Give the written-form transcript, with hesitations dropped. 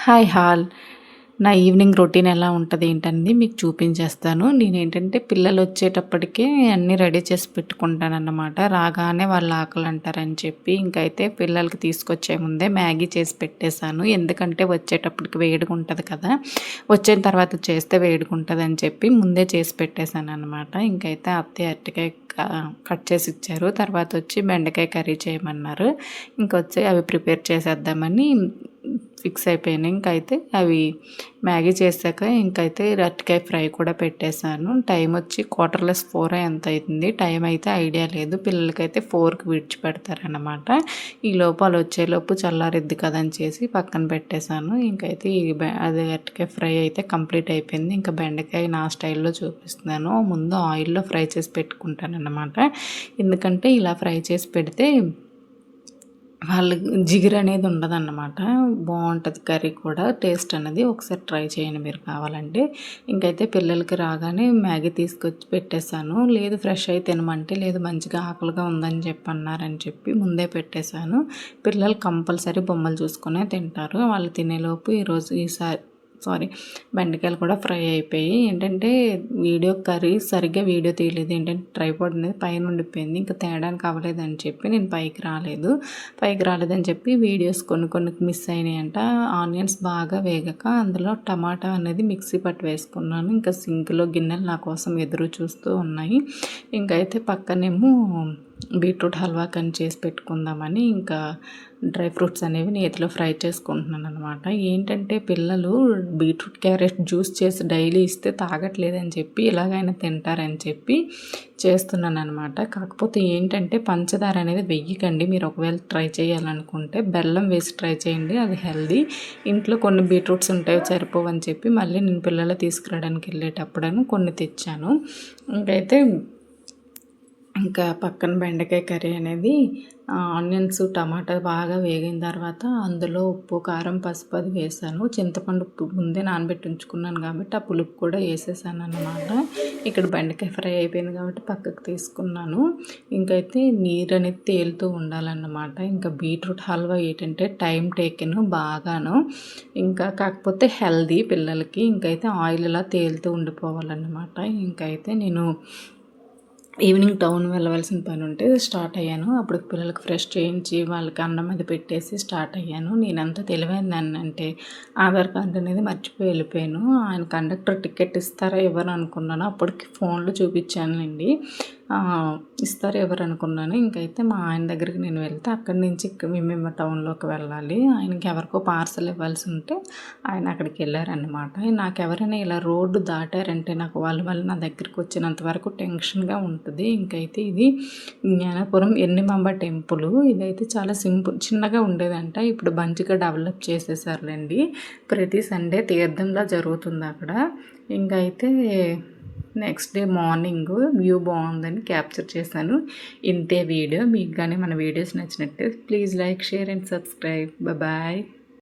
Hi hall. నా evening routine ఎలా ఉంటది ఏంటనేది మీకు చూపించేస్తాను. నేనేంటంటే పిల్లలొచ్చేటప్పటికే అన్నీ రెడీ చేసి పెట్టుకుంటానన్నమాట. రాగానే వాళ్ళు ఆకలంటారని చెప్పి ఇంకైతే పిల్లలకి తీసుకొచ్చే ముందే మ్యాగీ చేసి పెట్టేశాను. ఎందుకంటే వచ్చేటప్పటికి వేడిగుంటది కదా! వచ్చిన తర్వాత చేస్తే వేడిగుంటదని చెప్పి ముందే చేసి పెట్టేశాననమాట. ఇంకైతే అత్తయ్య అరటికాయ కట్ చేసి ఇచ్చారు. తర్వాతొచ్చి బెండకాయ కర్రీ చేయమన్నారు. ఇంకొచ్చి అవి ప్రిపేర్ చేసేద్దామని ఫిక్స్ అయిపోయాను. ఇంకైతే అవి మ్యాగీ చేశాక ఇంకైతే అరటికాయ ఫ్రై కూడా పెట్టేశాను. టైం వచ్చి 4:45 ఎంత అవుతుంది. టైం అయితే ఐడియా లేదు. పిల్లలకైతే 4కి విడిచిపెడతారనమాట. ఈలోపు వాళ్ళు వచ్చేలోపు చల్లారిద్ది కదని చేసి పక్కన పెట్టేశాను. ఇంకైతే అది అరటికాయ ఫ్రై అయితే కంప్లీట్ అయిపోయింది. ఇంకా బెండకాయ నా స్టైల్లో చూపిస్తున్నాను. ముందు ఆయిల్లో ఫ్రై చేసి పెట్టుకుంటానన్నమాట. ఎందుకంటే ఇలా ఫ్రై చేసి పెడితే వాళ్ళకి జిగురు అనేది ఉండదన్నమాట. బాగుంటుంది కర్రీ కూడా. టేస్ట్ అనేది ఒకసారి ట్రై చేయండి మీరు కావాలంటే. ఇంకైతే పిల్లలకి రాగానే మ్యాగీ తీసుకొచ్చి పెట్టేశాను. లేదు ఫ్రెష్ అయి తినమంటే, లేదు మంచిగా ఆకలిగా ఉందని చెప్పి అన్నారని చెప్పి ముందే పెట్టేశాను. పిల్లలు కంపల్సరీ బొమ్మలు చూసుకునే తింటారు. వాళ్ళు తినేలోపు బెండకాయలు కూడా ఫ్రై అయిపోయి ఏంటంటే కర్రీ సరిగ్గా వీడియో తీయలేదు. ఏంటంటే ట్రైపాడ్ అనేది పైన ఉండిపోయింది. ఇంకా తేడానికి అవ్వలేదని చెప్పి నేను పైకి రాలేదని చెప్పి వీడియోస్ కొన్ని మిస్ అయినాయంట. ఆనియన్స్ బాగా వేగాక అందులో టమాటా అనేది మిక్సీ పట్టి వేసుకున్నాను. ఇంకా సింక్లో గిన్నెలు నా కోసం ఎదురు చూస్తూ ఉన్నాయి. ఇంకైతే పక్కనేమో బీట్రూట్ హల్వా కానీ చేసి పెట్టుకుందామని ఇంకా డ్రై ఫ్రూట్స్ అనేవి నేతిలో ఫ్రై చేసుకుంటున్నాను అనమాట. ఏంటంటే పిల్లలు బీట్రూట్ క్యారెట్ జ్యూస్ చేసి డైలీ ఇస్తే తాగట్లేదని చెప్పి ఇలాగైనా తింటారని చెప్పి చేస్తున్నాను అనమాట. కాకపోతే ఏంటంటే పంచదార అనేది వెయ్యకండి. మీరు ఒకవేళ ట్రై చేయాలనుకుంటే బెల్లం వేసి ట్రై చేయండి. అది హెల్దీ. ఇంట్లో కొన్ని బీట్రూట్స్ ఉంటాయి సరిపోవని చెప్పి మళ్ళీ నేను పిల్లలు తీసుకురావడానికి వెళ్ళేటప్పుడను కొన్ని తెచ్చాను. ఇంకైతే ఇంకా పక్కన బెండకాయ కర్రీ అనేది ఆనియన్స్ టమాటా బాగా వేగిన తర్వాత అందులో ఉప్పు కారం పసుపు అది వేసాను. చింతపండు ముందే నానబెట్టి ఉంచుకున్నాను కాబట్టి ఆ పులుపు కూడా వేసేసాను అన్నమాట. ఇక్కడ బెండకాయ ఫ్రై అయిపోయింది కాబట్టి పక్కకు తీసుకున్నాను. ఇంకైతే నీరు అనేది తేలుతూ ఉండాలన్నమాట. ఇంకా బీట్రూట్ హల్వా ఏంటంటే టైం టేకెన్ బాగాను. ఇంకా కాకపోతే హెల్దీ పిల్లలకి. ఇంకైతే ఆయిల్ ఇలా తేలుతూ ఉండిపోవాలన్నమాట. ఇంకైతే నేను ఈవినింగ్ టౌన్ వెళ్ళవలసిన పని ఉంటే స్టార్ట్ అయ్యాను. అప్పుడు పిల్లలకి ఫ్రెష్ చేయించి వాళ్ళకి అన్నం అది పెట్టేసి స్టార్ట్ అయ్యాను. నేనంత తెలివైందాన్ని అంటే ఆధార్ కార్డు అనేది మర్చిపోయి వెళ్ళిపోయాను. ఆయన కండక్టర్ టికెట్ ఇస్తారా ఇవ్వరు అనుకున్నాను. అప్పటికి ఫోన్లో చూపించానులేండి. ఇస్తారు ఎవరు అనుకున్నాను. ఇంకైతే మా ఆయన దగ్గరికి నేను వెళ్తే అక్కడి నుంచి మేము టౌన్లోకి వెళ్ళాలి. ఆయనకి ఎవరికో పార్సల్ ఇవ్వాల్సి ఉంటే ఆయన అక్కడికి వెళ్ళారనమాట. నాకు ఎవరైనా ఇలా రోడ్డు దాటారంటే నాకు వాళ్ళు నా దగ్గరికి వచ్చినంత వరకు టెన్షన్గా ఉంటుంది. ఇంకైతే ఇది జ్ఞానపురం ఎన్నిమాంబ టెంపుల్. ఇదైతే చాలా చిన్నగా ఉండేదంట. ఇప్పుడు మంచిగా డెవలప్ చేసేసారులేండి. ప్రతి సండే తీర్థంలా జరుగుతుంది అక్కడ. ఇంకైతే నెక్స్ట్ డే మార్నింగ్ వ్యూ బాగుందని క్యాప్చర్ చేశాను. ఇంతే వీడియో. మీకు కానీ మన వీడియోస్ నచ్చినట్టే please like share and subscribe. Bye.